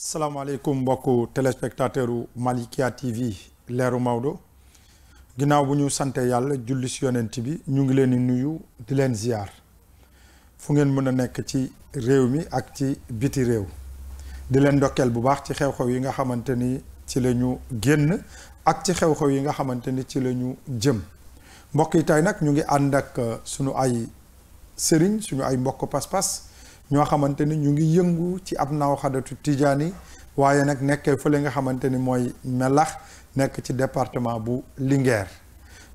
salaamaaleykum mbokku téléspectateur u Malikia TV leeru Maodo ginnaaw bu ñu sante yàlla julli si yonent bi ñu ngi leen di nuyu di leen ziar fu ngeen mën a nekk ci réew mi ak ci biti réew di leen ndokkeel bu baax ci xew-xew yi nga xamante ni ci la ñu génn ak ci xew-xew yi nga xamante ni ci la ñu jëm mbokk yi tey nag ñu ngi ànd ak suñu ay sëriñ suñu ay mbokk pas-pas ñoo xamante ni ñu ngi yëngu ci ab naaw xadatu tijaani waaye nag nekkee fële nga xamante ni mooy melax nekk ci département bu Linguère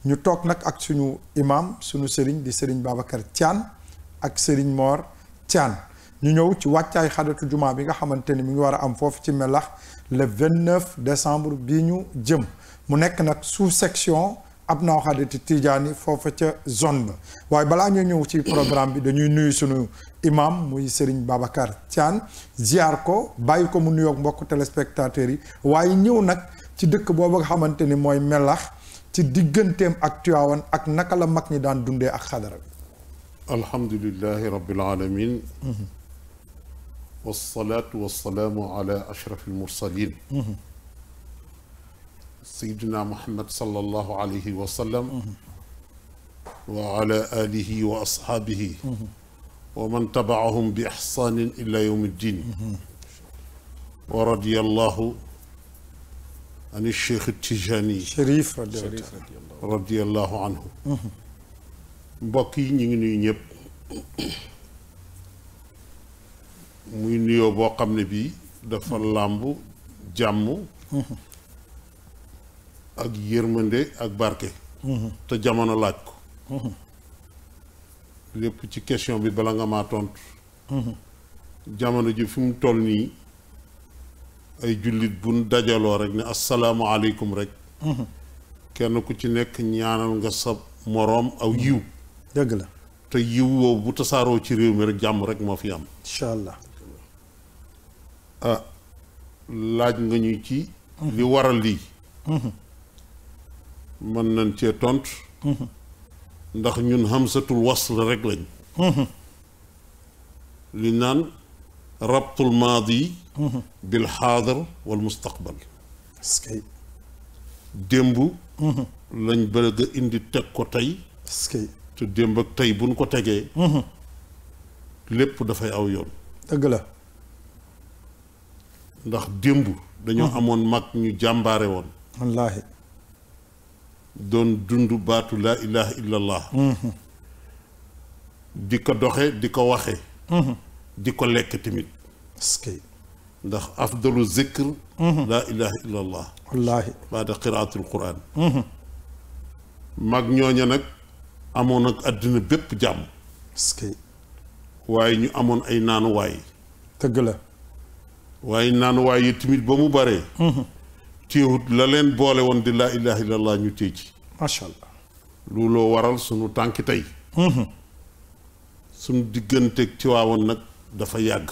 ñu toog nag ak suñu imam suñu sëriñ di sëriñ Babacar Thiane ak sëriñ Mor Thiane ñu ñëw ci wàccaay xadatu jumaa bi nga xamante ni mi ngi war a am foofu ci melax le 29 décembre bii ñu jëm mu nekk nag sous section ab naaw xadatu tijaani foofu ca zone ba waaye balaa ñu ñëw ci programme bi dañuy nuyu suñu imam muy Serigne Babacar Thiane ziar ko bàyyi ko mu nuyoog mbokk téléspectateurs yi waaye ñëw nag ci dëkk boobu nga xamante ni mooy melax ci digganteem ak Tiwaawan ak naka la mag ñi daan dundee ak xadara bi alhamdulillahi rabbil alamin wassalaatu wassalaamu ala ashraf almursalin sayidina muhammad sallallahu alayhi wa sallam wa ala alihi wa ashaabihi wa man tabaahum bi ixsaanin ila yawmi ddin wa radiyallahu an cheikh Tijani Chérif radiyallahu anhu mbokk yi ñu ngi nuyu ñëpp muy nuyoo boo xam ne bii dafa làmb jàmm ak yërmande ak barke te jamono laaj ko lépp ci question bi bala nga maa tontu jamono ji fi mu toll nii ay jullit buñ dajaloo rek ne asalaamaaleykum rek kenn ku ci nekk ñaanal nga sa moroom aw yiw dëgg la te yiw woowu bu tasaaroo ci réew mi rek jàmm rek moo fi am incha allah laaj nga ñu ci li waral lii mën nañ cee tontu ndax ñun hamsatul wasl rek lañ li naan rabtul maadi bil xaadar wal mustaqbal démb lañ bëgg a indi teg ko tey te démb ak tey buñ ko tegee lépp dafay aw yoon dëgg la ndax démb dañoo amoon mag ñu jàmbaare woon wallaahi doon dund baatu laa ilaha illa allah di ko doxe di ko waxe di ko lekk tamit ndax afdalu zikr laa ilaha illa allah wallaahi baada qiraatul quran mag ñooña nag amoon ak àddina bépp jàmm waaye ñu amoon ay naanuwaay dëgg la waaye naanuwaay yi tamit ba mu baree téewut la leen boole woon di laa ilaha illallah ñu téye ci macha allah looloo waral sunu tànki tey sunu digganteeg Tiwaawan nag dafa yàgg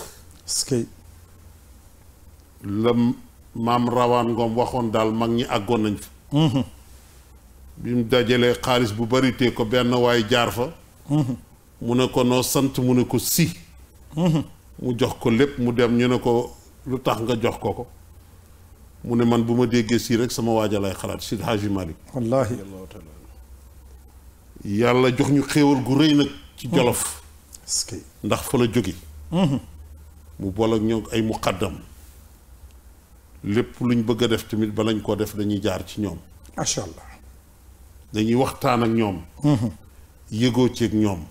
la maam rawaan ngoom waxoon daal mag ñi àggoon nañ fa bi mu dajalee xaalis bu bari tee ko benn waay jaar fa mu ne ko noo sant mu ne ko si mu jox ko lépp mu dem ñu ne ko lu tax nga jox ko mu ne man bu ma déggee sii rek sama waaja lay xalaat Seydi Hadji Malick wallaahi yàlla jox ñu xéewal gu rëy nag ci Jolof ndax fa la jóge mu boole ak ñoom ay muqaddam lépp luñ bëgg a def tamit balañ koo def dañuy jaar ci ñoom macha allah dañuy waxtaan ak ñoom yëgoo ci ak ñoom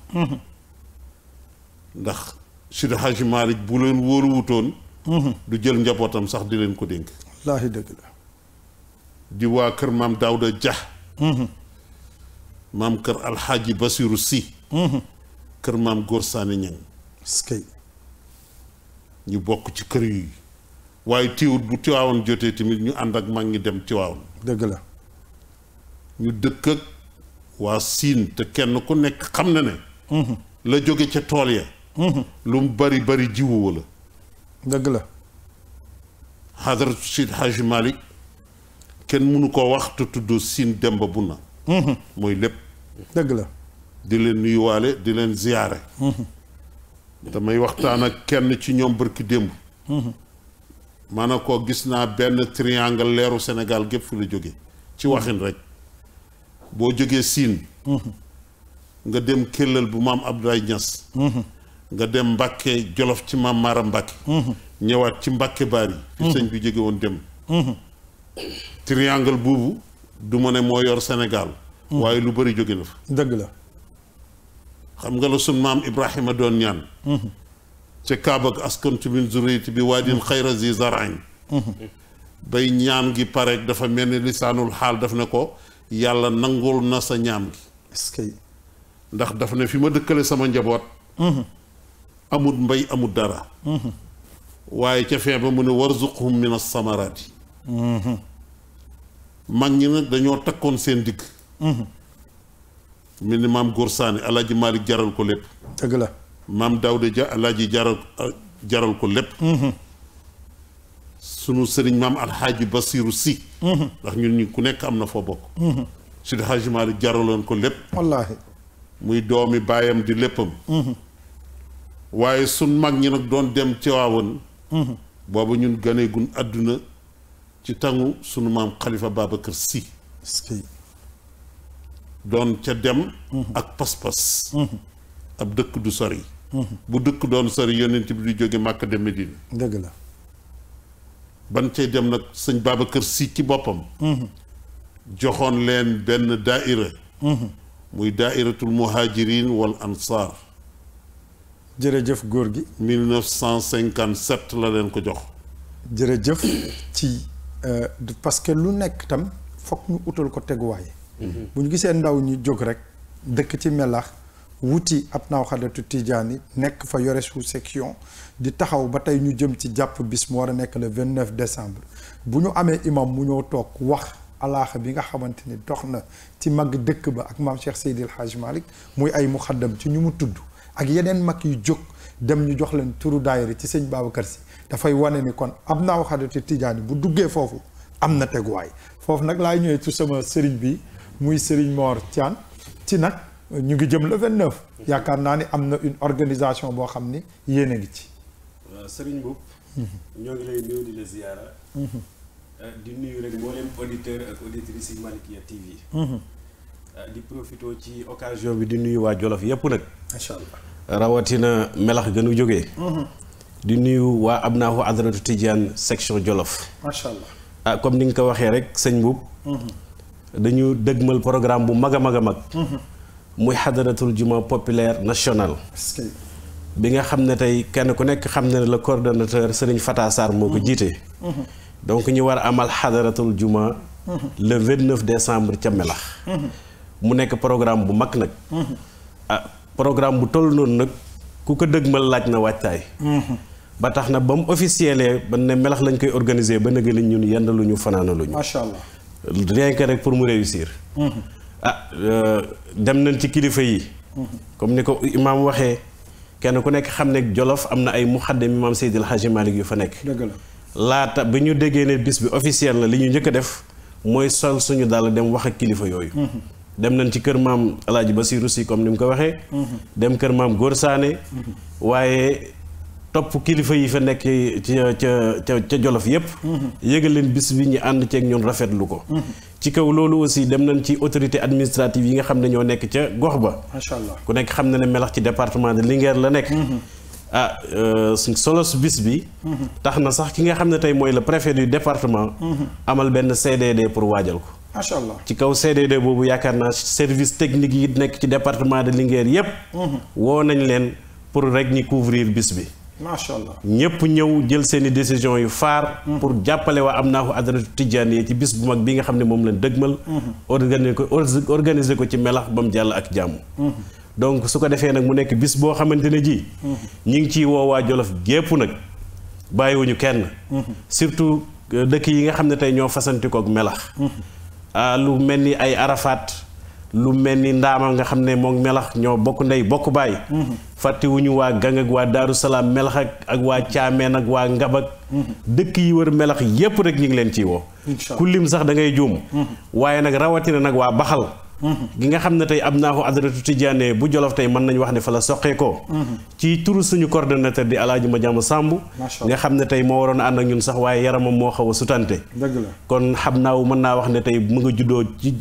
ndax Seydi Hadji Malick bu leen wóoruwutoon du jël njabootam sax di leen ko dénk wallaahi dëgg la di waa kër maam Daawda Dia maam kër alxaaji Basiru Si kër maam Góor Saane Ñaŋ ñu bokk ci kër yi waaye téewut bu Tiwaawan jotee tamit ñu ànd ak mag ñi dem Tiwaawan dëgg la ñu dëkk ak waa Siin te kenn ku nekk xam na ne la jóge ca tool ya lu mu bari bari jiwu la dëgg la xadaratu Seydi Hadji Malick kenn mënu ko wax te tuddoo Siin Demba Bunna mooy lépp dëgg la di leen nuyuwaale di leen ziyaare damay waxtaan ak kenn ci ñoom barki démb ma ne ko gis naa benn triangle leeru Sénégal gépp fi la jóge ci waxin rek boo jógee Siin nga dem Kellal bu maam Abdoulaye Niass nga dem Mbàkke Jolof ci maam Mara Mbàkke ñëwaat ci Mbàkke Baari fi sëñ bi jóge woon dem triangle boobu du ma ne moo yor Sénégal waaye lu bari jóge na fa dëgg la xam nga la sun maam Ibrahima doon ñaan ca Kaaba ak askantu min zurriyati bi waadin xayra zi zarain bay ñaan gi pareeg dafa mel ni lisaanul xaal daf ne ko yàlla nangul na sa ñaan gi est-ce que ndax daf ne fi ma dëkkale sama njaboot amut mbay amut dara waaye ca fee ba mu ne warzuqhum min as-samaraati mag ñi nag dañoo takkoon seen digg mel ni maam Góor Saane Alaaji Maalik jaral ko lépp dëgg la maam Daawda Ja Alaaji jaral ko lépp sunu sëriñ maam Alxaaji Basiiru Si ndax ñun ñi ku nekk am na foo bokk Seydi Haaji Maalik jaraloon ko lépp wallaahi muy doomi baayam di léppam waaye sun mag ñi nag doon dem Tiwaawan boobu ñun ganeegun àdduna ci tangu sunu maam Xalifa Babacar Si est-ce que doon ca dem ak pas-pas ab dëkk du sori bu dëkk doon sori yonent bi du jóge Màkka dem Medina dëgg la ban cay dem nag sëñ Babacar Si ci boppam joxoon leen benn daaira muy daairatul muhajirin wal ansaar jërëjëf góor gi 1957 la leen ko jox jërëjëf ci parce que lu nekk tam fokk ñu utal ko teguwaay bu ñu gisee ndaw ñi jóg rek dëkk ci melax wuti ab naaw xadatu tijaani nekk fa yore sous section di taxaw ba tey ñu jëm ci jàpp bis mu war a nekk le 29 décembre bu ñu amee imam mu ñëw toog wax alaaxa bi nga xamante ni dox na ci mag dëkk ba ak maam Cheikh Seydil Hadj Malick muy ay muxaddam ci ñu mu tudd ak yeneen mag yu jóg dem ñu jox leen turu daayira ci sëñ Babacar Si dafay wane ni kon ab naaw xadatu tijaani bu duggee foofu am na teguwaay foofu nag laay ñëwee ci sama sëriñ bi muy Serigne Mor Thian ci nag ñu ngi jëm le 29 yaakaar naa ni am na une organisation boo xam ni yéen a ngi ci. waaw Serigne Mboup ñoo ngi lay nuyu di la ziyaara di nuyu rek mboolem auditeur ak auditrice yi Malikia TV. di profité ci occasion bi di nuyu waa Jolof yépp nag. macha allah rawatina melax gënu jógee. di nuyu waa Abnaahu Adratu Tidiane section Jolof. macha allah comme ni nga ko waxee rek sëñ Mboup dañu dëgmal programme bu mag a mag a mag. muy xadaratul juma populaire national. bi nga xam ne tey kenn ku nekk xam ne le coordonnateur Serigne Fata Sarr moo ko jiite. donc ñu war a amal xadaratul juma. le 29 décembre ca melax. mu nekk programme bu mag nag. programme bu toll noonu nag ku ko dëgmal laaj na wàccaay. ba tax na ba mu officielé ba ne melax lañ koy organiser ba nag li ñun yendaluñu fanaanaluñu. macha allah rien que rek pour mu réussir. dem nañ ci kilifa yi. comme ni ko imaam waxee kenn ku nekk xam ne Jolof am na ay muxaddam imaam Seydil Hadji Malick yu fa nekk. dëgg la laata bi ñu déggee ne bis bi officiel la li ñu njëkk a def mooy sol suñu dal dem wax ak kilifa yooyu. dem nañ ci kër maam El Hadj Basirou Si comme ni mu ko waxee. dem kër maam Góor Saane. waaye topp kilifa yi fa nekk ca Jolof yépp yëgal leen bis bi ñu ànd ceeg ñun rafetlu ko. ci kaw loolu aussi dem nañ ci autorité administrative yi nga xam ne ñoo nekk ca gox ba. macha allah ku nekk xam na ne melax ci département de Linguère la nekk. solos bis bi. tax na sax ki nga xam ne tey mooy le préfet du département. amal benn CDD pour waajal ko. macha allah ci kaw CDD boobu yaakaar naa service technique yi nekk ci département de Linguère yépp woo nañ leen pour rek ñi couvrir bis bi. macha allah ñëpp ñëw jël seeni décision yu faar. pour jàppale waa Abnaahu Adratu Tijaani ci bis bu mag bi nga xam ne moom lañ dëgmal. organiser ko ci melax ba mu jàll ak jàmm. donc su ko defee nag mu nekk bis boo xamante ne ji. ñi ngi ciy woo waa Jolof gépp nag bàyyiwuñu kenn. surtout dëkk yi nga xam ne tey ñoo fasantikoo ak melax. lu mel ni ay Arafat lu mel ni Ndaama nga xam ne moom melax ñoo bokk ndey bokk baay. fàttewuñu waa Gang ak waa Daaru Salaam melax ak waa Caameen ak waa Ngab ak dëkk yi wër melax yépp rek ñu ngi leen ciy woo. ku lim sax da ngay juum. waaye nag rawatina nag waa Baxal. gi nga xam ne tey am naa ko adratu Tijaane bu Jolof tey mën nañu wax ne fa la soqeekoo ci turu suñu coordonnateur di Alaaji Madiama Samb nga xam ne tey moo waroon a ànd ak ñun sax waaye yaramam moo xaw a sutante dëgg la kon xam naa mën naa wax ne tey mu nga juddoo ci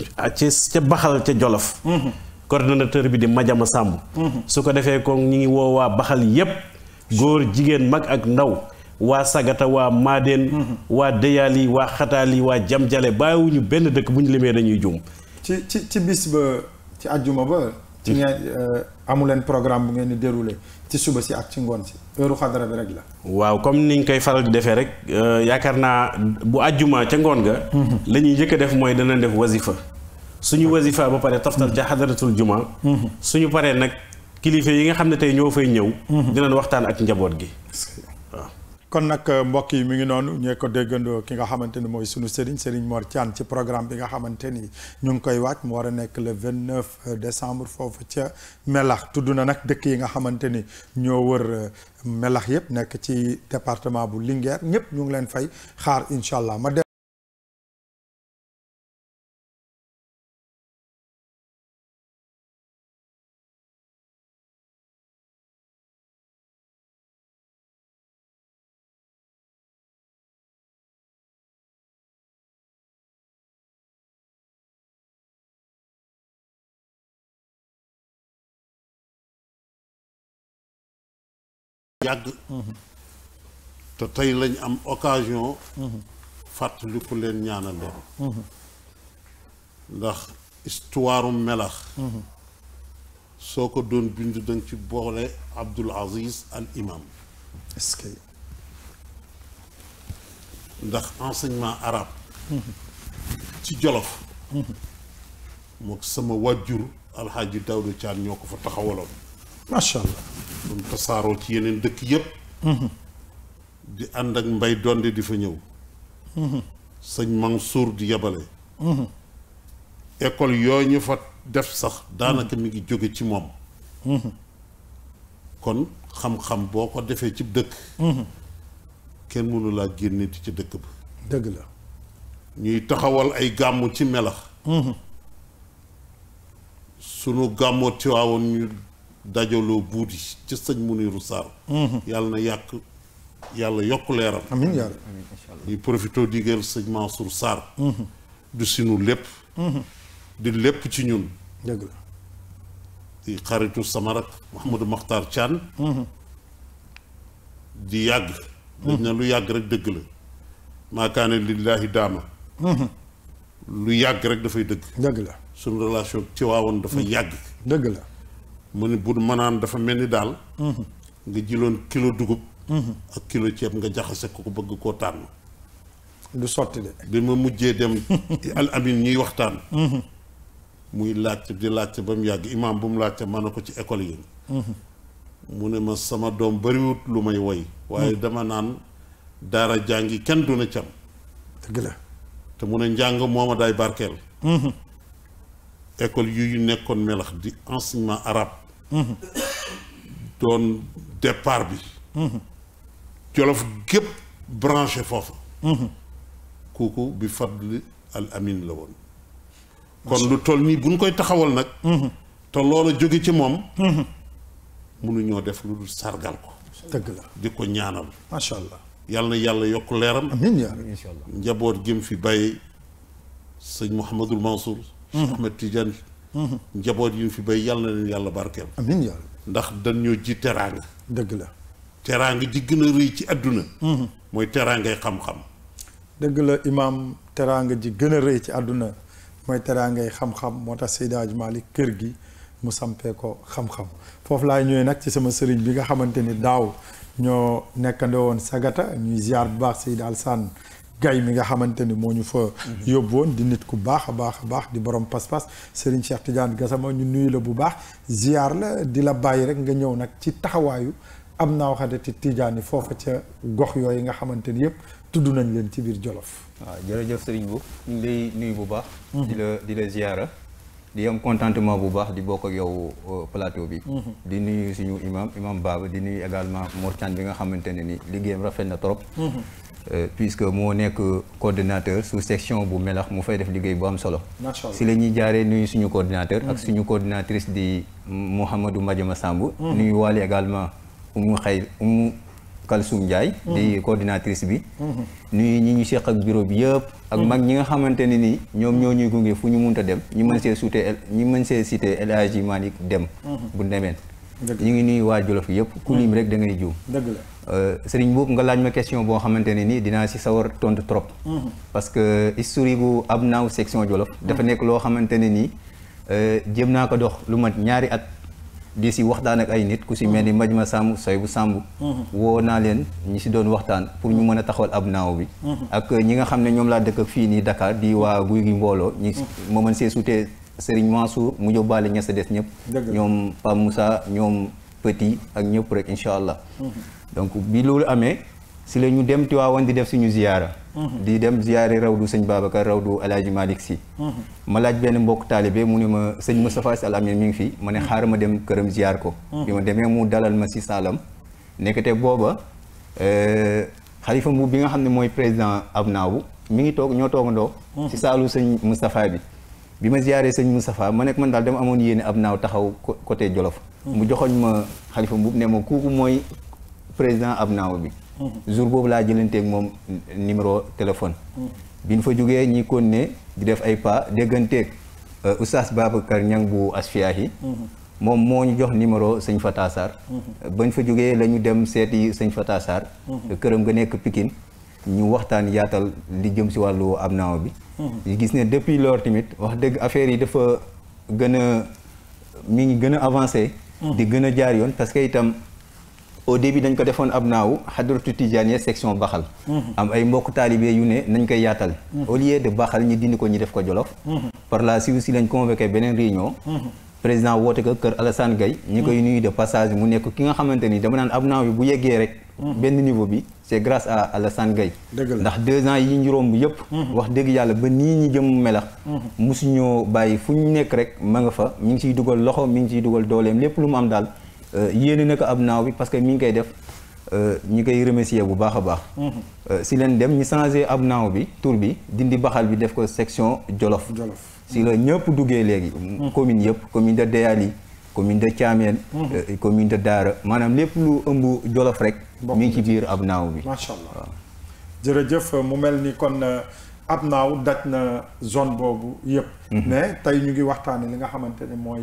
ca Baxal ca Jolof coordonnateur bi di Madiama Samb su ko defee kon ñi ngi woo waa Baxal yépp góor jigéen mag ak ndaw waa Sagata waa Maadeen waa Deyaali waa Xataali waa Jamjale bàyyiwuñu benn dëkk bu ñu limee dañuy juum ci bis ba ci àjjuma ba ci ngeen amu leen programme bu ngeen di déroulé ci suba si ak ci ngoon si heure xadara bi rek la waaw comme niñ koy faral di defee rek yaakaar naa bu àjjuma ca ngoon ga la ñuy njëkk a def mooy dana def wasifa suñu wasifa ba pare taftal ca xadaratul juma suñu paree nag kilifa yi nga xam ne tey ñoo fay ñëw dinañ waxtaan ak njaboot gi waaw kon nag mbokk yi mi ngi noonu ñee ko déggandoo ki nga xamante ni mooy sunu Serigne Mor Thiane ci programme bi nga xamante ni ñu ngi koy waaj mu war a nekk le 29 décembre foofu ca Melax tudd na nag dëkk yi nga xamante ni ñoo wër Melax yëpp nekk ci département bu Linguère ñëpp ñu ngi leen fay xaar incha allah yàgg te tey lañ am occasion fàttaliku leen ñaanal leen ndax histoire Melax soo ko doon bind danga ci boole Abdul Aziz al imam est-ce que ndax enseignement arabe ci Jolof mook sama wàjjur alxaaji Daawda Caan ñoo ko fa taxawaloon macha allah doon tasaaroo ci yeneen dëkk yépp di ànd ak mbay donde di fa ñëw sëñ Mansour di yebale école yooyu ñu fa def sax daanaka mi ngi jóge ci moom kon xam-xam boo ko defee ci dëkk kenn mënu laa génne di ci dëkk ba dëgg la ñuy taxawal ay gàmmu ci Melax sunu gàmmoo Tiwaawoon ñu dajaloo buuti ci sëñ Muniru Sarr yàlla na yàlla yokk leeram amiin yaa rabbi ñuy profité digal sëñ Mansour Sarr du sinu lépp di lépp ci ñun dëgg la di xaritu sama rak Mouhamadou Makhtar Thian di yàgg dañ na lu yàgg rek dëgg la maakaane lillaahi daama lu yàgg rek dafay dëgg dëgg la suñu relation ci waawoon dafa yàgg dëgg la mu ne bu mënaan dafa mel ni daal nga jiloon kilo dugub ak kilo ceeb nga jaxase ko bëgg koo tànn du sotti de bi ma mujjee dem al amin ñuy waxtaan muy laajte di laajte ba mu yàgg imaam bu mu laajte mën na ko ci école yi mu ne ma sama doom bariwut lu may woy waaye dama naan daara jàngi kenn du na cam dëgg la te mu ne njàng mooma daay barkeel école yu nekkoon Melax di enseignement arabe doon départ bi Jolof gépp branché foofu kooku bi fadli al amin la woon kon lu toll nii bu ñu koy taxawal nag te loola jóge ci moom mënuñoo def lu dul sargal ko dëgg la di ko ñaanal macha allah yàlla na yàlla yokk leeram amiin yaa rabbi incha allah njaboot gi mu fi bàyyi sëñ Mouhamadul Mansour Cheikh Ahmed Tidiane njaboot yi mu fi bàyyi yàlla na leen yàlla barkeel amiin yaa rabbi ndax dañoo ji teraanga dëgg la teraanga ji gën a rëy ci àdduna mooy teraangay xam-xam dëgg la imaam teraanga ji gën a rëy ci àdduna mooy teraangay xam-xam moo tax Seydi Hadji Malick kër gi mu sampee ko xam-xam foofu laay ñëwee nag ci sama sëriñ bi nga xamante ni daaw ñoo nekkandoo woon Sagata ñuy ziar bu baax Seydi Alsaan Gay mi nga xamante ni moo ñu fa yóbbu woon di nit ku baax a baax di borom pas-pas Serigne Cheikh Tidiane Gassama ñu nuyu la bu baax ziar la di la bàyyi rek nga ñëw nag ci taxawaayu am naa waxati Tidiane yi foofa ca gox yooyu nga xamante ni yëpp tudd nañ leen ci biir Jolof. waaw jërëjëf Serigne bu ñu ngi lay nuyu bu baax. di la ziara di am contentement bu baax di bokk ak yow plateau bi. di nuyu suñu imam Baba di nuyu également Mor Thiane bi nga xamante ne ni liggéeyam rafet na trop. puisque moo nekk coordinateur sous section bu Melax mu fay def liggéey bu am solo. si la ñuy jaaree nuyu suñu coordinateur. ak suñu coordinatrice di Mouhamadou Madiama Samb. nuyu waale également Oumou Kalsoum Ndiaye. di coordinatrice bi. nuyu ñi ñu seq ak bureau bi yëpp. ak mag ñi nga xamante ne ni ñoom ñoo ñuy gunge fu ñu munta dem ñu mën see cité El Hadji Malick Dem. bu demeen ñu ngi nuyu waa Jolof yëpp ku lim rek da ngay juum. dëgg la. Serigne Mboup nga laaj ma question boo xamante ne ni dinaa si sawar tontu trop. parce que historique gu Abnaaw section Jolof. dafa nekk loo xamante ne ni jéem naa ko dox lu mat ñaari at. di si waxtaan ak ay nit ku si mel ni Majma Samb Soybu Samb. woo naa leen ñi si doon waxtaan pour ñu mën a taxawal Abnaaw bi. ak ñi nga xam ne ñoom laa dëkk fii nii Dakar di waa Guy gi mbooloo ñi ma mën see sutee Serigne Mansour mu yóbbaale ña sa des ñëpp. ñoom Pape Moussa ñoom Petit ak ñëpp rek incha allah. donc bi loolu amee si la ñu dem Tiwaawan di def suñu ziyaara. di dem ziyaare rawdu sëñ Babacar rawdu El Hadji Malick Sy. ma laaj benn mbokk taalibe mu ne ma sëñ Moustapha Sy Al Amine mi ngi fi ma ne xaaral ma dem këram ziyaar ko. bi ma demee mu dalal ma si saalam nekkate booba xalifa Mbuub bi nga xam ne mooy président Abnaaw mi ngi toog ñoo toogandoo. si saalu sëñ Moustapha bi ma ziyaaree sëñ Moustapha ma nekk man daal dama amoon yéene Abnaaw taxaw côté Jolof. mu joxoñ ma xalifa Mbuub ne ma kooku mooy président Abnaaw bi. jour boobu laa jëlanteeg moom numéro téléphone. bi ñu fa jógee ñi kon ne di def ay pas dégganteeg oustaz Babacar Niang bu Asfiyahi. moom moo ñu jox numéro sëñ Fata Sarr. bañ fa jógee la ñu dem seeti sëñ Fata Sarr. këram nga nekk Pikine ñu waxtaan yaatal li jëm si wàllu Abnaaw bi. ñu gis ne depuis lors tamit wax dëgg affaire yi dafa gën a mi ngi gën a avancé. di gën a jaar yoon parce que itam. au début dañ ko defoon Abnaaw Hadratu Tijaaniya section Baxal. am ay mbokk taalibe yu ne nañ koy yaatal. au lieu de Baxal ñi dindi ko ñi def ko Jolof. par la suite si lañ convoqué beneen réunion. président woote ko kër Alassane Gaye ñi koy nuyu de passage mu nekk ki nga xamante ni dama naan Abnaaw bi bu yeggee rek. benn niveau bi c'est grâce à Alassane Gaye. ndax 2 ans yi ñu romb yëpp. wax dëgg yàlla ba nii ñi jëm Melax. mosuñoo bàyyi fu ñu nekk rek ma nga fa mi ngi ciy dugal loxo mi ngi ciy dugal dooleem lépp lu mu am daal. yéene na ko Abnaaw bi parce que mi ngi koy def ñi koy remercier bu baax a baax. si leen dem ñu changé Abnaaw bi tur bi dindi Baxal bi def ko section Jolof. si la ñëpp duggee léegi. commune yëpp commune de Deyali commune de Thiamène. commune de Daara maanaam lépp lu ëmb Jolof rek. mi ngi ci biir Abnaaw bi. macha allah jërëjëf mu mel ni kon Abnaaw daj na zone boobu yëpp. mais tey ñu ngi waxtaanee li nga xamante ne mooy.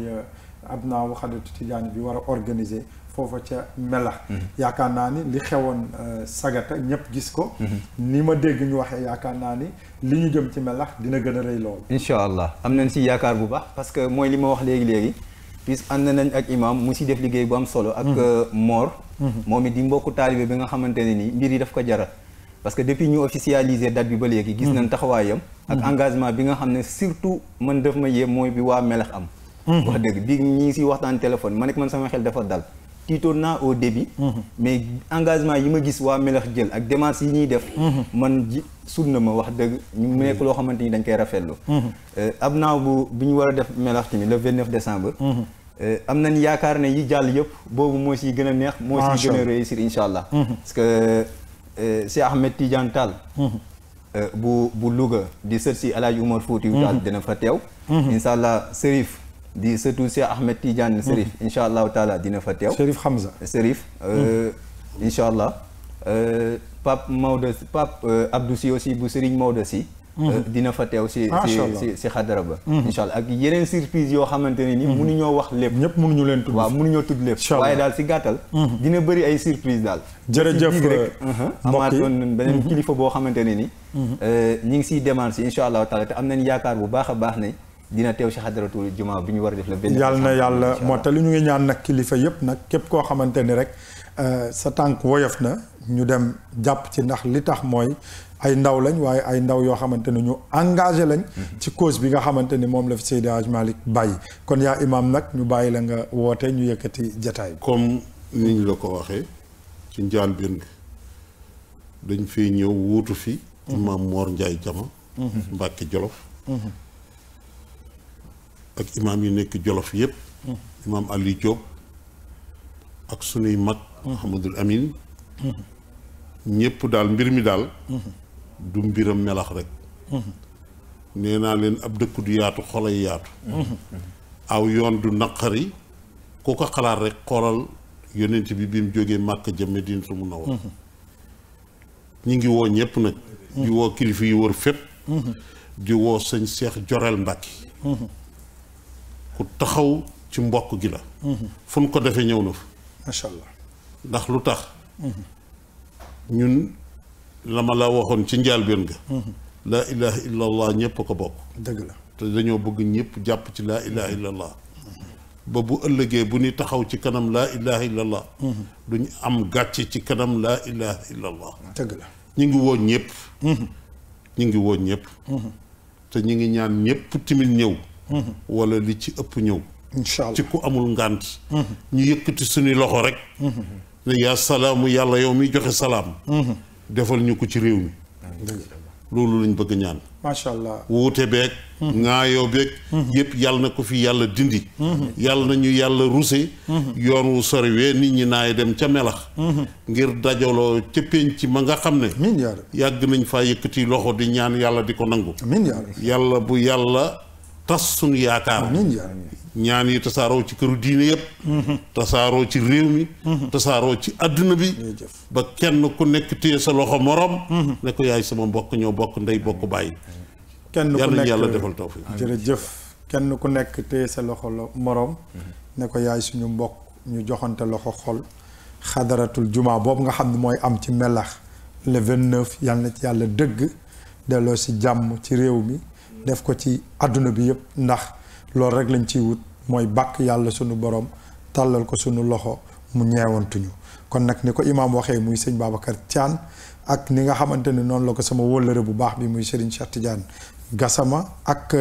Abnaaw Hadratu Tijaani bi war a organiser foofa ca Melax. yaakaar naa ni li xewoon Sagata ñëpp gis ko. ni ma dégg ñu waxee yaakaar naa ni li ñu jëm ci Melax dina gën a rëy lool. incha allah am nañ si yaakaar bu baax parce que mooy li ma wax léegi puis ànd nañ ak imam mu si def liggéey bu am solo. ak Mor. moom it di mbokku taalibe bi nga xamante ne ni mbir yi daf ko jaral. parce que depuis ñu officialiser date bi ba léegi. gis nañ taxawaayam. ak engagement bi nga xam ne surtout man daf ma yee mooy bi waa Melax am. wax dëgg bi ñi ngi si waxtaan téléphone ma nekk man sama xel dafa dal tiitoon naa au début. mais engagement yi ma gis waa Melax jël ak démarches yi ñuy def. man ji sut na ma wax dëgg ñu nekk loo xamante ni dañ koy rafetlu. Abnaaw bi ñu war a def Melax tamit le 29 décembre. am nañ yaakaar ne yi jàll yëpp boobu moo siy gën a neex. moo siy gën a réussir incha allah. parce que Cheikh Ahmed Tidiane Tall. bu Louga di sët si El Hadji Oumar Foutiyou Tall dina fa teew. incha allah Serif. di surtout Cheikh Ahmed Tidiane Serif incha allahu taala dina fa teew. Serif Hamza Serif. incha allah Pape Abdou Sy aussi bu Serigne Maodo Sy. dina fa teew si xadara ba. incha allah ak yeneen surprise yoo xamante ne ni. mënuñoo wax lépp. ñëpp mënuñu leen tudd. waaw mënuñoo tudd lépp. waaye daal si gàttal. dina bëri ay surprise daal. jërëjëf amaat doon beneen kilifa boo xamante ne ni. ñi ngi siy démarche incha allahu taala te am nañ yaakaar bu baax a baax ne. dina teew si xadaratul jumaa bi ñu war a def la benn. yàlla na yàlla moo tax li ñu ngi ñaan nag kilifa yëpp nag képp koo xamante ni rek sa tànk woyof na ñu dem jàpp ci ndax li tax mooy ay ndaw lañ waaye ay ndaw yoo xamante ne ñu engagé lañ. ci cause bi nga xamante ni moom la fi Seydi Hadj Malick bàyyi kon yaa imaam nag ñu bàyyi la nga woote ñu yëkkati jataay bi. comme ni ñu la ko waxee ci njëlbéen bi dañ fiy ñëw wuutu fi. imaam Mor Ndiaye Jama. Mbàkke Jolof. ak imaam yi nekk Jolof yëpp. imaam Ali Diop ak sunuy mag. Mouhamadul Amin. ñépp daal mbir mi daal du mbiram melax rek nee naa leen ab dëkk du yaatu xolay yaatu aw yoon du naqari ku ko xalaat rek xoolal yonent bi mu jógee Màkka jëm Madinatu Munawwara ñi ngi woo ñépp nag di woo kilifa yi wër fépp di woo sëñ Cheikh Jorel Mbacke ku taxaw ci mbokk gi la fu ñu ko defee ñëw na fa macha allah ndax lu tax ñun la ma la waxoon ci njëlbéen ga laa ilaha illa allah ñépp a ko bokk dëgg la te dañoo bëgg ñépp jàpp ci laa ilaha illa allah ba bu ëllëgee bu ñu taxaw ci kanam laa ilaha illa allah duñu am gàcce ci kanam laa ilaha illa allah dëgg la ñu ngi woo ñépp ñu ngi woo ñépp te ñu ngi ñaan ñépp timit ñëw wala li ci ëpp ñëw incha allah ci ku amul ngànt ñu yëkkati suñuy loxo rek ne yaa salaamu yàlla yow mi joxe salaam defal ñu ko ci réew mi loolu lañ bëgg ñaan macha allah wuute beeg ŋaayoo beeg yëpp yàlla na ko fi yàlla dindi yàlla nañu yàlla ruse yoon wu sori wee nit ñi naay dem ca melax ngir dajaloo ca pénc ma nga xam ne amiin yaa rabbi yàgg nañ faa yëkkati loxo di ñaan yàlla di ko nangu amiin yaa rabbi yàlla bu yàlla tas suñu yaakaar amiin yaa rabbi ñaan yi tasaaroo ci këru diine yëpp tasaaroo ci réew mi tasaaroo ci àdduna bi ba kenn ku nekk téye sa loxo morom ne ko yaay sama mbokk ñoo bokk ndey bokk bàyyi kenn ku yàlla nekk yàlla defal tawfiq jërëjëf kenn ku nekk téye sa loxo la moroom ne ko yaay suñu mbokk ñu joxante loxo xol xadaratul juma boobu nga xam ne mooy am ci melax le 29 yàlla na ci yàlla dëgg delloo si jàmm ci réew mi def ko ci àdduna bi yëpp ndax loolu rek lañ ciy wut mooy bàkk yàlla sunu borom tàllal ko sunu loxo mu ñeewantuñu kon nag ni ko imaam waxee muy sëñ Babacar Thiane ak ni nga xamante ne noonu la ko sama wóllëre bu baax bi muy Serigne Cheikh Tidiane Gassama ak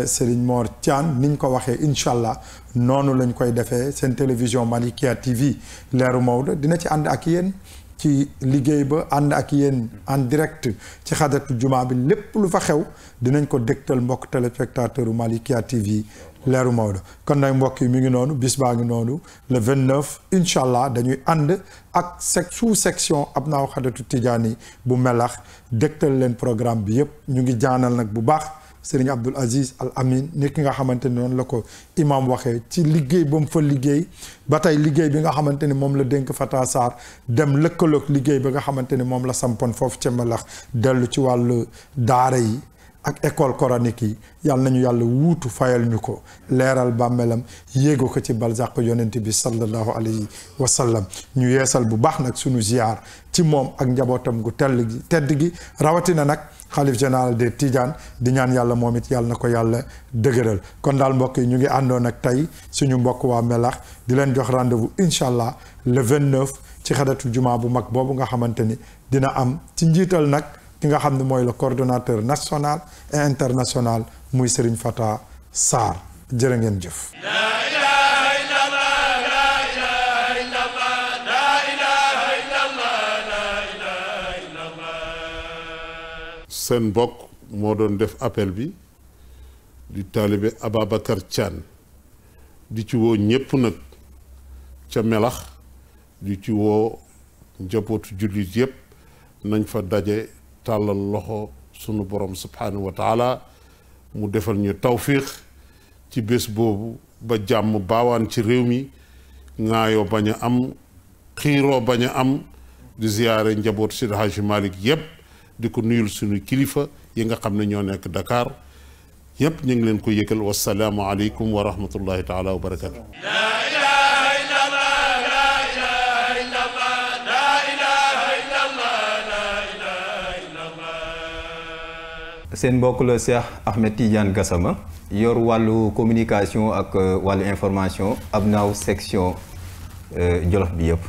Serigne Mor Thiane niñ ko waxee incha allah noonu lañ koy defee seen télévision Malikia TV leeru Maodo dina ci ànd ak yéen ci liggéey ba ànd ak yéen en direct ci xadaratu jumaa bi lépp lu fa xew dinañ ko dégtal mbokk téléspectateur u Malikia TV leeru Maodo kon nag mbokk yi mi ngi noonu bis baa ngi noonu le 29 incha allah dañuy ànd ak sous section Abnaaw Xadaratu Tijaani bu melax dégtal leen programme bi yëpp ñu ngi jaanal nag bu baax Serigne Abdoul Aziz Al Amin nit ki nga xamante ne noonu la ko imam waxee ci liggéey ba mu fa liggéey ba tey liggéey bi nga xamante ni moom la dénk Fata Sarr dem lëkkaloog liggéey ba nga xamante ni moom la sampoon foofu ca melax dellu ci wàllu daara yi ak école coranique yi yàlla nañu yàlla wuutu fayal ñu ko leeral bàmmeelam yéego ko ci barzaq yonent bi sallallahu alayhi wa sallam ñu yeesal bu baax nag sunu ziar ci moom ak njabootam gu tedd gi rawatina nag xalif général des Tidiane di ñaan yàlla moom it yàlla na ko yàlla dëgëral kon daal mbokk yi ñu ngi àndoon ak tey suñu mbokk waa melax di leen jox rendez-vous incha allah le 29 ci xadatu jumaa bu mag boobu nga xamante ni dina am ci njiital nag ki nga xam ne mooy le coordonnateur national et international muy Serigne Fata Sarr jërë ngeen jëf. seen mbokk moo doon def appel bi di taalibe Ababacar Thiane di ci woo ñépp nag ca melax di ci woo njabootu jullit yépp nañ fa daje tàllal loxo sunu borom subhanahu wa taala mu defal ñu tawfiq ci bés boobu ba jàmm baawaan ci réew mi ŋaayoo bañ a am xiiroo bañ a am di ziyaare njaboot Seydi Hadji Malick yépp di ko nuyul suñu kilifa yi nga xam ne ñoo nekk Dakar yépp ñu ngi leen ko yëgal wasalaamu aleykum wa rahmatullahi taala wa barakatu seen mbokk la Cheikh Ahmed Tidiane Gassama yor wàllu communication ak wàllu information Abnaaw section Jolof bi yëpp